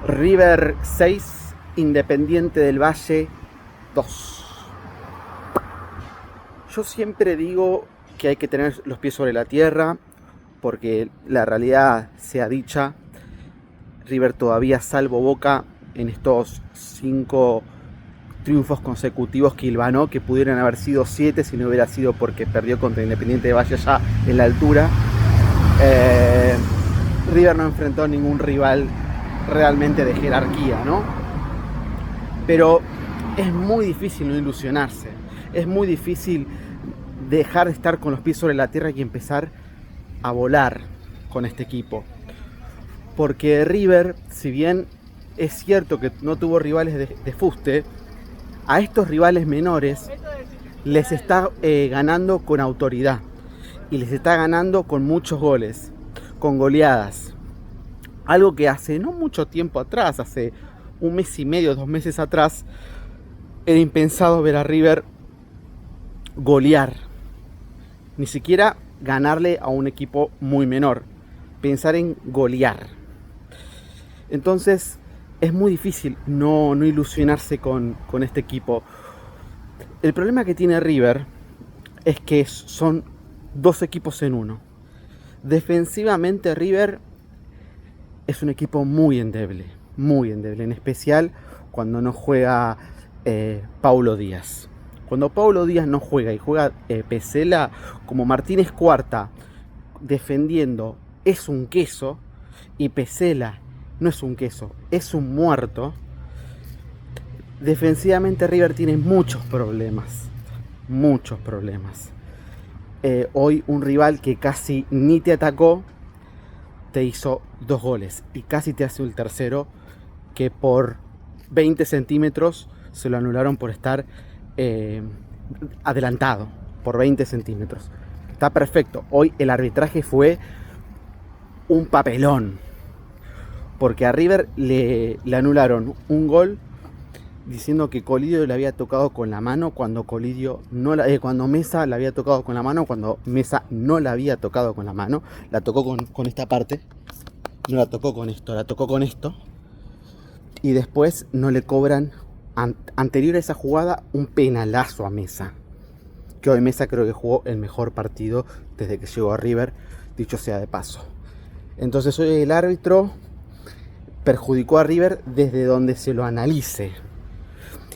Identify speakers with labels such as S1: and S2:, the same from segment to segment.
S1: River 6, Independiente del Valle 2. Yo siempre digo que hay que tener los pies sobre la tierra, porque la realidad sea dicha, River todavía, salvo Boca, en estos 5 triunfos consecutivos que hilvanó, que pudieran haber sido 7 si no hubiera sido porque perdió contra Independiente del Valle ya en la altura. River no enfrentó a ningún rival realmente de jerarquía, ¿no? Pero es muy difícil no ilusionarse, es muy difícil dejar de estar con los pies sobre la tierra y empezar a volar con este equipo. Porque River, si bien es cierto que no tuvo rivales de fuste, a estos rivales menores les está ganando con autoridad y les está ganando con muchos goles, con goleadas. Algo que hace no mucho tiempo atrás, hace un mes y medio, 2 meses atrás, era impensado ver a River golear, ni siquiera ganarle a un equipo muy menor, pensar en golear. Entonces es muy difícil no ilusionarse con este equipo. El problema que tiene River es que son 2 equipos en uno. Defensivamente River es un equipo muy endeble, en especial cuando no juega Paulo Díaz. Cuando Paulo Díaz no juega y juega Pesela, como Martínez Cuarta defendiendo es un queso y Pesela no es un queso, es un muerto, defensivamente River tiene muchos problemas. Hoy un rival que casi ni te atacó te hizo 2 goles y casi te hace el tercero, que por 20 centímetros se lo anularon por estar adelantado por 20 centímetros. Está perfecto. Hoy el arbitraje fue un papelón, porque a River le anularon un gol diciendo que Colidio le había tocado con la mano cuando cuando Mesa le había tocado con la mano, cuando Mesa no la había tocado con la mano. La tocó con esta parte, no la tocó con esto, la tocó con esto. Y después no le cobran, anterior a esa jugada, un penalazo a Mesa, que hoy Mesa creo que jugó el mejor partido desde que llegó a River, dicho sea de paso. Entonces hoy el árbitro perjudicó a River desde donde se lo analice.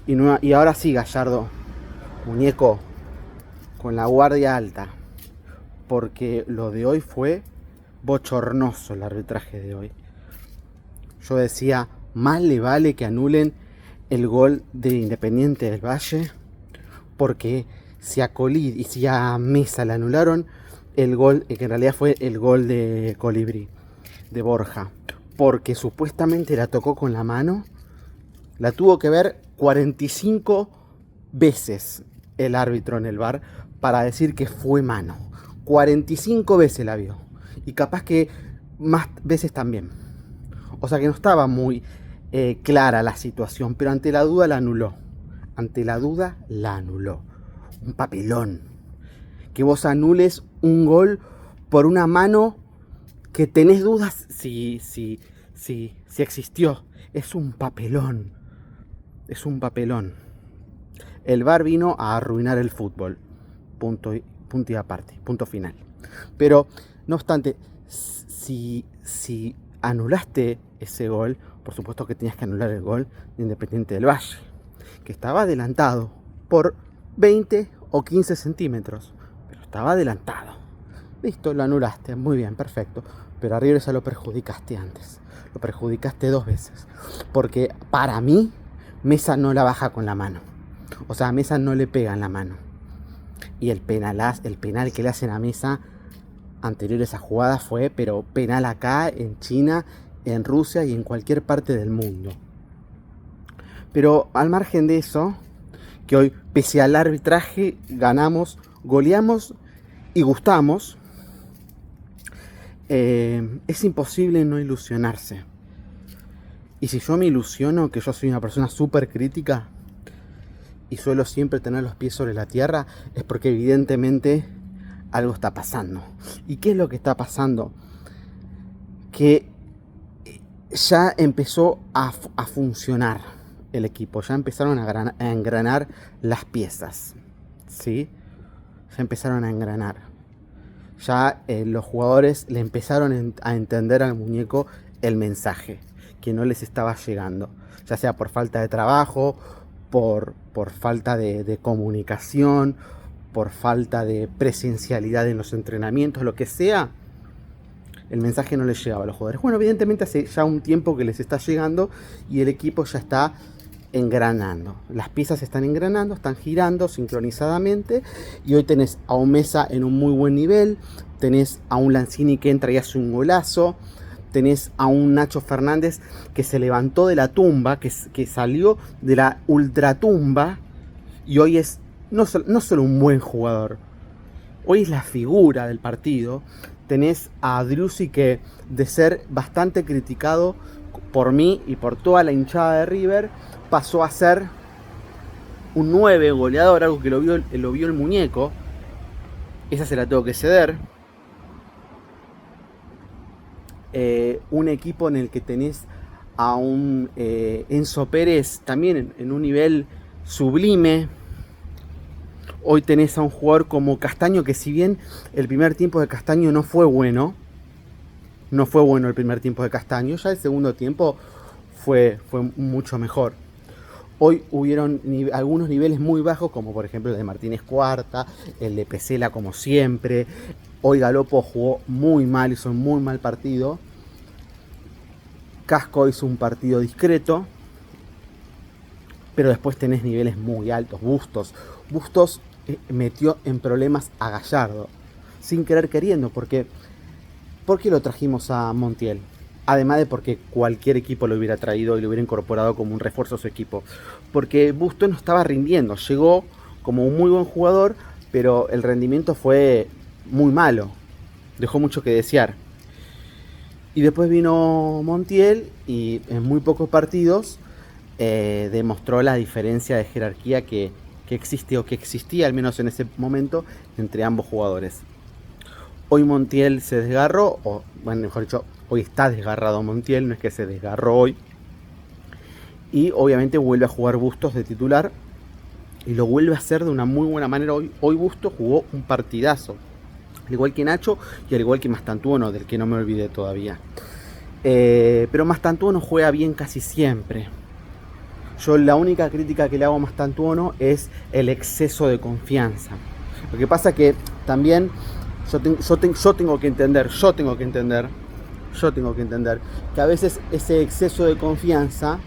S1: Y ahora sí, Gallardo, muñeco, con la guardia alta, porque lo de hoy fue bochornoso, el arbitraje de hoy. Yo decía, más le vale que anulen el gol de Independiente del Valle, porque si a Colid y si a Mesa le anularon el gol, que en realidad fue el gol de Colibrí, de Borja, porque supuestamente la tocó con la mano, la tuvo que ver 45 veces el árbitro en el VAR para decir que fue mano. 45 veces la vio. Y capaz que más veces también. O sea que no estaba muy clara la situación, pero ante la duda la anuló. Un papelón. Que vos anules un gol por una mano que tenés dudas si existió. Es un papelón. El VAR vino a arruinar el fútbol. Punto y aparte. Punto final. Pero, no obstante, si anulaste ese gol, por supuesto que tenías que anular el gol de Independiente del Valle, que estaba adelantado por 20 o 15 centímetros. Pero estaba adelantado. Listo, lo anulaste. Muy bien, perfecto. Pero a River ya lo perjudicaste antes. Lo perjudicaste 2 veces. Porque para mí, Mesa no la baja con la mano. O sea, a Mesa no le pega en la mano. Y el penal que le hacen a Mesa anterior a esa jugada fue, pero penal acá, en China, en Rusia y en cualquier parte del mundo. Pero al margen de eso, que hoy, pese al arbitraje, ganamos, goleamos y gustamos, es imposible no ilusionarse. Y si yo me ilusiono, que yo soy una persona súper crítica y suelo siempre tener los pies sobre la tierra, es porque evidentemente algo está pasando. ¿Y qué es lo que está pasando? Que ya empezó a funcionar el equipo, ya empezaron a engranar las piezas, ¿sí? Ya empezaron a engranar. Ya los jugadores le empezaron a entender al muñeco el mensaje que no les estaba llegando, ya sea por falta de trabajo, por falta de comunicación, por falta de presencialidad en los entrenamientos, lo que sea. El mensaje no les llegaba a los jugadores. Bueno, evidentemente hace ya un tiempo que les está llegando y el equipo ya está engranando. Las piezas están engranando, están girando sincronizadamente y hoy tenés a un Mesa en un muy buen nivel, tenés a un Lanzini que entra y hace un golazo, tenés a un Nacho Fernández que se levantó de la tumba, que salió de la ultratumba y hoy es no solo un buen jugador, hoy es la figura del partido. Tenés a Driussi que, de ser bastante criticado por mí y por toda la hinchada de River, pasó a ser un 9 goleador, algo que lo vio el muñeco. Esa se la tengo que ceder. Un equipo en el que tenés a un Enzo Pérez también en un nivel sublime. Hoy tenés a un jugador como Castaño, que si bien el primer tiempo de Castaño no fue bueno el primer tiempo de Castaño, ya el segundo tiempo fue mucho mejor. Hoy hubieron algunos niveles muy bajos, como por ejemplo el de Martínez Cuarta, el de Pesela como siempre. Hoy Galopo jugó muy mal, hizo un muy mal partido. Casco hizo un partido discreto, pero después tenés niveles muy altos. Bustos metió en problemas a Gallardo, sin querer queriendo, porque ¿por qué lo trajimos a Montiel? Además de porque cualquier equipo lo hubiera traído y lo hubiera incorporado como un refuerzo a su equipo. Porque Bustos no estaba rindiendo, llegó como un muy buen jugador, pero el rendimiento fue muy malo, dejó mucho que desear. Y después vino Montiel y en muy pocos partidos demostró la diferencia de jerarquía que existe o que existía, al menos en ese momento, entre ambos jugadores. Hoy Montiel se desgarró, o bueno, mejor dicho, hoy está desgarrado Montiel, no es que se desgarró hoy. Y obviamente vuelve a jugar Bustos de titular y lo vuelve a hacer de una muy buena manera. Hoy Bustos jugó un partidazo, al igual que Nacho y al igual que Mastantuono, del que no me olvidé todavía. Pero Mastantuono juega bien casi siempre. Yo la única crítica que le hago a Mastantuono es el exceso de confianza. Lo que pasa que también yo tengo que entender que a veces ese exceso de confianza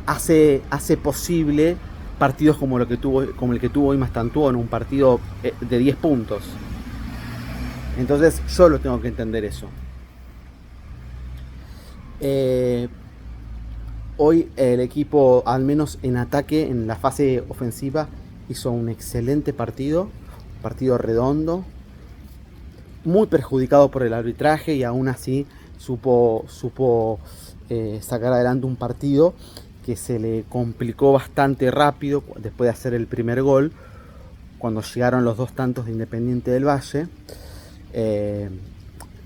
S1: hace posible partidos como el que tuvo hoy Mastantuono, un partido de 10 puntos. Entonces yo lo tengo que entender eso. Hoy el equipo, al menos en ataque, en la fase ofensiva, hizo un excelente partido redondo, muy perjudicado por el arbitraje y aún así supo sacar adelante un partido que se le complicó bastante rápido después de hacer el primer gol, cuando llegaron los dos tantos de Independiente del Valle.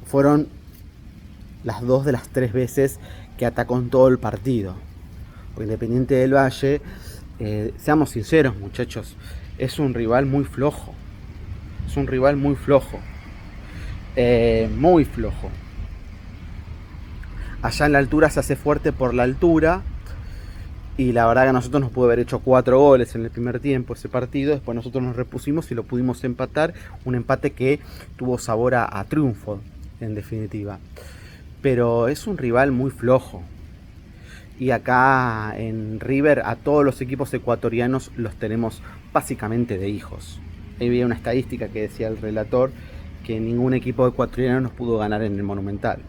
S1: Fueron las 2 de las 3 veces que atacó en todo el partido. Porque Independiente del Valle, seamos sinceros muchachos, es un rival muy flojo. Muy flojo. Allá en la altura se hace fuerte por la altura. Y la verdad que a nosotros nos pudo haber hecho 4 goles en el primer tiempo ese partido. Después nosotros nos repusimos y lo pudimos empatar. Un empate que tuvo sabor a triunfo, en definitiva. Pero es un rival muy flojo. Y acá en River a todos los equipos ecuatorianos los tenemos básicamente de hijos. Había una estadística que decía el relator que ningún equipo ecuatoriano nos pudo ganar en el Monumental.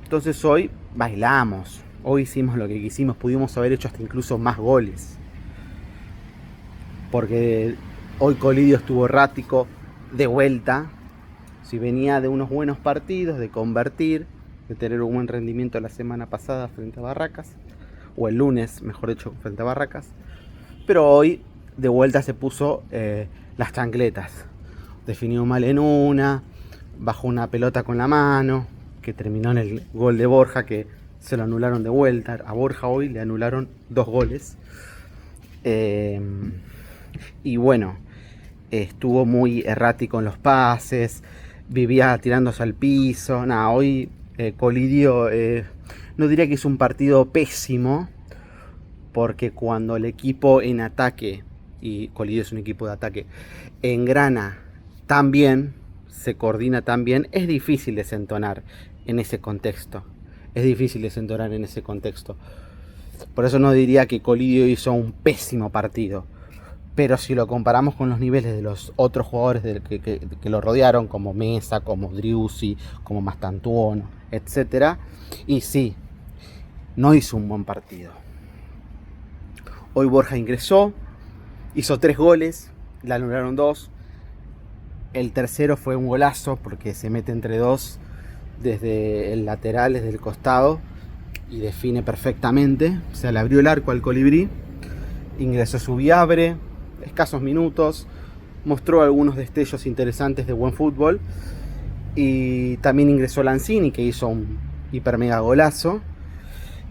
S1: Entonces hoy bailamos. Hoy hicimos lo que quisimos, pudimos haber hecho hasta incluso más goles. Porque hoy Colidio estuvo errático, de vuelta. Si venía de unos buenos partidos, de convertir, de tener un buen rendimiento la semana pasada frente a Barracas, o el lunes, mejor dicho, frente a Barracas. Pero hoy de vuelta se puso las chancletas. Definió mal en una, bajó una pelota con la mano, que terminó en el gol de Borja, que se lo anularon de vuelta. A Borja hoy le anularon 2 goles. Y bueno, estuvo muy errático en los pases, vivía tirándose al piso. Nada, hoy Colidio, no diría que es un partido pésimo, porque cuando el equipo en ataque, y Colidio es un equipo de ataque, engrana tan bien, se coordina tan bien, es difícil desentonar en ese contexto. Es difícil desentonar en ese contexto. Por eso no diría que Colidio hizo un pésimo partido. Pero si lo comparamos con los niveles de los otros jugadores que lo rodearon, como Mesa, como Driussi, como Mastantuono, etc. Y sí, no hizo un buen partido. Hoy Borja ingresó, hizo 3 goles, le anularon 2. El tercero fue un golazo porque se mete entre 2 desde el lateral, desde el costado, y define perfectamente. O sea, le abrió el arco al Colibrí. Ingresó Subiabre, escasos minutos, mostró algunos destellos interesantes de buen fútbol, y también ingresó Lanzini, que hizo un hiper mega golazo.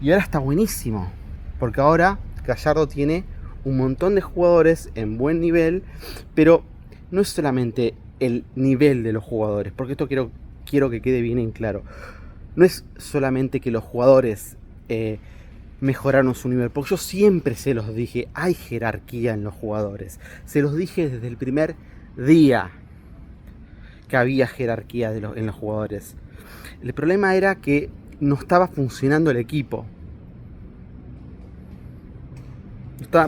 S1: Y ahora está buenísimo, porque ahora Gallardo tiene un montón de jugadores en buen nivel, pero no es solamente el nivel de los jugadores, porque esto quiero que quede bien en claro. No es solamente que los jugadores mejoraron su nivel, porque yo siempre se los dije, hay jerarquía en los jugadores. Se los dije desde el primer día que había jerarquía en los jugadores. El problema era que no estaba funcionando el equipo.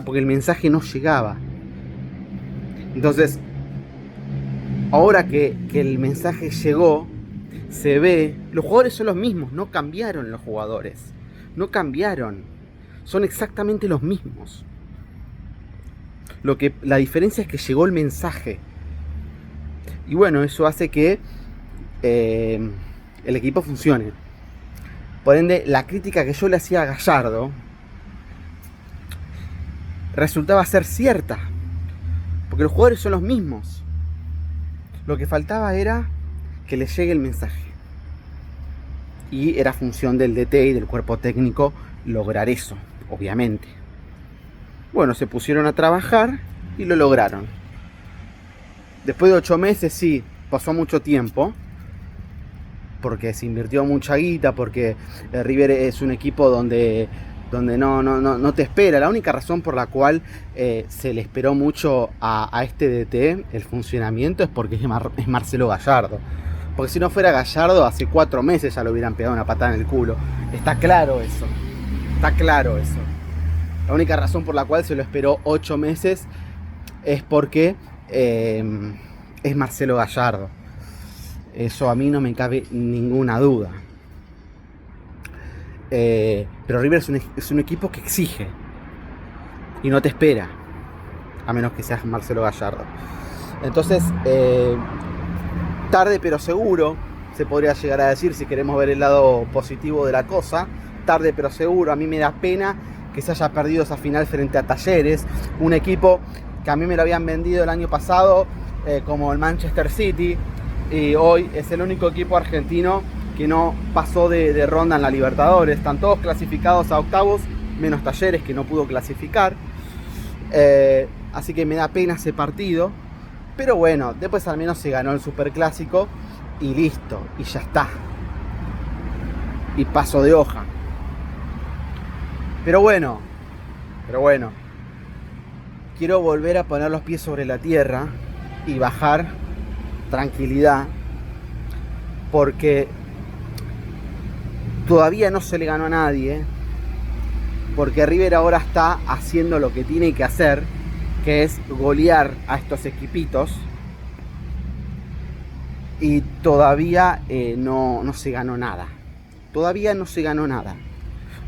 S1: Porque el mensaje no llegaba. Entonces, ahora que el mensaje llegó, se ve, los jugadores son los mismos, no cambiaron los jugadores. No cambiaron, son exactamente los mismos. La diferencia es que llegó el mensaje. Y bueno, eso hace que el equipo funcione. Por ende, la crítica que yo le hacía a Gallardo resultaba ser cierta, porque los jugadores son los mismos. Lo que faltaba era que les llegue el mensaje. Y era función del DT y del cuerpo técnico lograr eso, obviamente. Bueno, se pusieron a trabajar y lo lograron. Después de 8 meses, sí, pasó mucho tiempo, porque se invirtió mucha guita, porque River es un equipo donde no te espera. La única razón por la cual se le esperó mucho a este DT el funcionamiento es porque es Marcelo Gallardo. Porque si no fuera Gallardo, hace 4 meses ya lo hubieran pegado una patada en el culo. Está claro eso. Está claro eso. La única razón por la cual se lo esperó 8 meses es porque es Marcelo Gallardo. Eso a mí no me cabe ninguna duda. Pero River es un equipo que exige y no te espera, a menos que seas Marcelo Gallardo. Entonces, tarde pero seguro, se podría llegar a decir, si queremos ver el lado positivo de la cosa. Tarde pero seguro. A mí me da pena que se haya perdido esa final frente a Talleres, un equipo que a mí me lo habían vendido el año pasado como el Manchester City, y hoy es el único equipo argentino que no pasó de ronda en la Libertadores. Están todos clasificados a octavos, menos Talleres, que no pudo clasificar. Así que me da pena ese partido. Pero bueno, después al menos se ganó el Superclásico y listo, y ya está. Y paso de hoja. Pero bueno, quiero volver a poner los pies sobre la tierra y bajar tranquilidad, porque todavía no se le ganó a nadie, porque River ahora está haciendo lo que tiene que hacer, que es golear a estos equipitos, y todavía no se ganó nada. Todavía no se ganó nada.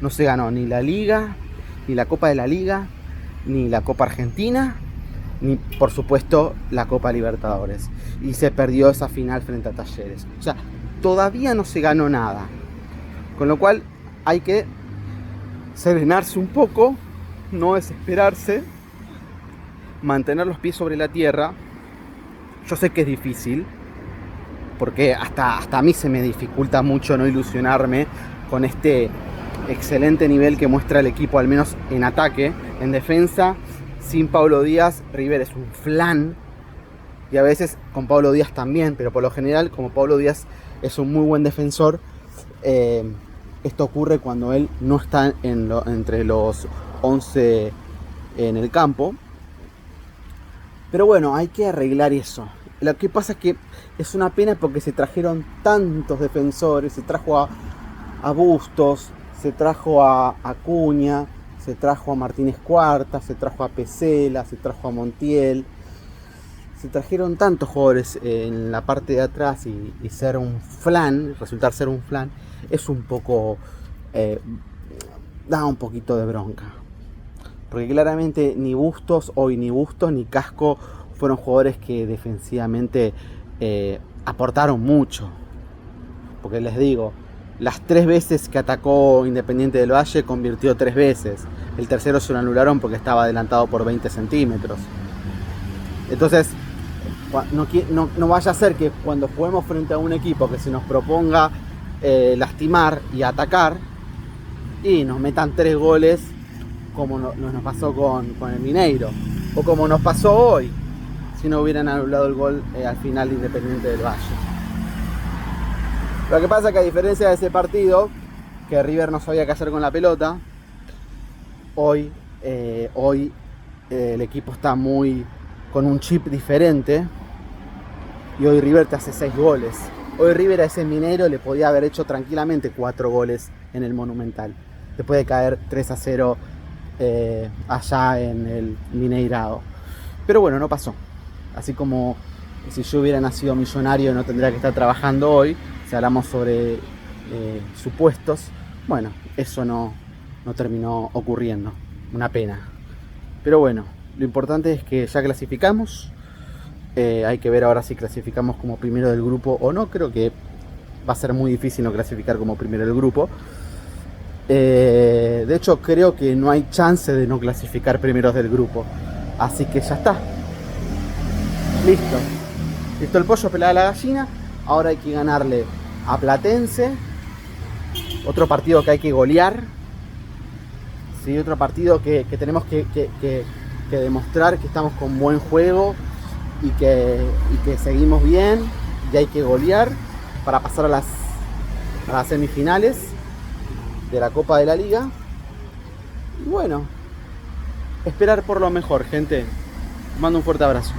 S1: No se ganó ni la Liga, ni la Copa de la Liga, ni la Copa Argentina, ni por supuesto la Copa Libertadores. Y se perdió esa final frente a Talleres. O sea, todavía no se ganó nada. Con lo cual hay que serenarse un poco, no desesperarse, mantener los pies sobre la tierra. Yo sé que es difícil, porque hasta a mí se me dificulta mucho no ilusionarme con este excelente nivel que muestra el equipo, al menos en ataque. En defensa, sin Pablo Díaz, River es un flan, y a veces con Pablo Díaz también, pero por lo general, como Pablo Díaz es un muy buen defensor, esto ocurre cuando él no está entre los 11 en el campo. Pero bueno, hay que arreglar eso. Lo que pasa es que es una pena porque se trajeron tantos defensores. Se trajo a Bustos, se trajo a Acuña, se trajo a Martínez Cuarta, se trajo a Pesela, se trajo a Montiel. Se trajeron tantos jugadores en la parte de atrás, y ser un flan, resultar ser un flan, es un poco... da un poquito de bronca. Porque claramente ni Bustos ni Casco fueron jugadores que defensivamente aportaron mucho. Porque les digo, las 3 veces que atacó Independiente del Valle, convirtió 3 veces. El tercero se lo anularon porque estaba adelantado por 20 centímetros. Entonces, no vaya a ser que cuando juguemos frente a un equipo que se nos proponga lastimar y atacar, y nos metan 3 goles, como nos pasó con el Mineiro, o como nos pasó hoy, si no hubieran anulado el gol al final de Independiente del Valle. Lo que pasa es que, a diferencia de ese partido, que River no sabía qué hacer con la pelota, hoy el equipo está con un chip diferente, y hoy River te hace 6 goles. Hoy River a ese Mineiro le podía haber hecho tranquilamente 4 goles en el Monumental, después de caer 3-0 allá en el Mineirao. Pero bueno, no pasó. Así como si yo hubiera nacido millonario, no tendría que estar trabajando hoy. Si hablamos sobre supuestos, bueno, eso no terminó ocurriendo. Una pena. Pero bueno, lo importante es que ya clasificamos. Hay que ver ahora si clasificamos como primero del grupo o no. Creo que va a ser muy difícil no clasificar como primero del grupo. De hecho, creo que no hay chance de no clasificar primeros del grupo. Así que ya está. Listo el pollo, pelada la gallina. Ahora hay que ganarle a Platense. Otro partido que hay que golear. Sí, otro partido que tenemos que demostrar que estamos con buen juego y que seguimos bien. Y hay que golear para pasar a las semifinales de la Copa de la Liga. Y bueno, esperar por lo mejor, gente. Mando un fuerte abrazo.